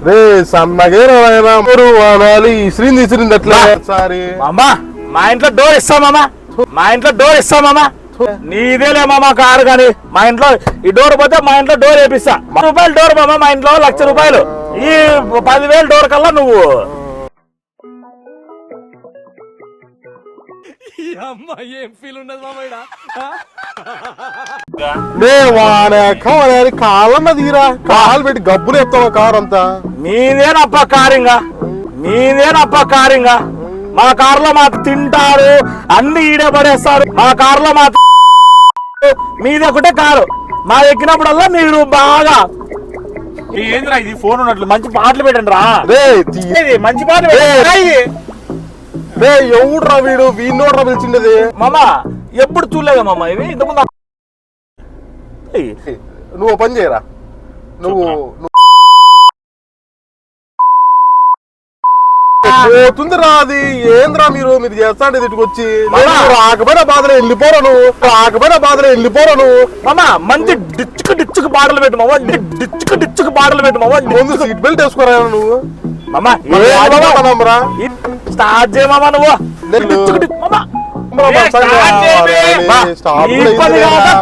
రే సన్నగేరాలి ఇసిరింది ఇసిరింది అట్లా సారి మామా మా ఇంట్లో డోర్ ఇస్తామమ్మా నీదేలే మామ కారు కానీ మా ఇంట్లో ఈ డోర్ పోతే మా ఇంట్లో డోర్ వేపిస్తా రూపాయలు డోర్ మామ మా ఇంట్లో 1,00,000 రూపాయలు ఈ 10,000 డోర్ కల్లా నువ్వు కాళ్ళ తీరా కాలు పెట్టి గబ్బులు చెప్తావా కారు అంతా నీదేనప్ప కారింగా మా కారులో మాకు తింటారు అన్ని ఈడే పడేస్తారు మా కారులో మా మీది ఒకటే కారు మా ఎక్కినప్పుడల్లా మీరు బాగా ఏంద్రా ఇది ఫోన్ ఉన్నట్లు మంచి పాటలు పెట్టండి రా మంచి పాటలు ఎవడురా వీడు వీడినోడ్రా పిలిచిండేది మామా ఎప్పుడు చూడలేదా మామ ఇవి ఇంతకుముందు నువ్వు పని చేయరా నువ్వు పోతుందిరా అది ఏంద్రా మీరు చేస్తాండి ఇటుకొచ్చి రాకపోయినా బాధలు వెళ్ళిపోరా నువ్వు మామా మంచి డిచ్చుకు పాటలు పెట్టు మామ డిచ్చుకు పాటలు పెట్టు మామ ముందు సీట్ బెల్ట్ వేసుకోరా నువ్వు మామా స్టార్ట్ చేయ మామా నువ్వు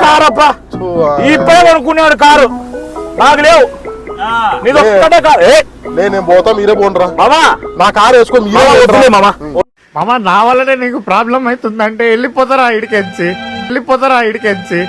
కారప్ప ఇప్పుడే కొనుక్కునేవాడు కారు నాకు లేవు నేను పోతా మీరే పోండ్రా మామా నా కారు వేసుకో మీరే మామా మామ నా వల్లనే నీకు ప్రాబ్లం అవుతుందంటే వెళ్ళిపోతారా ఇడికెంచి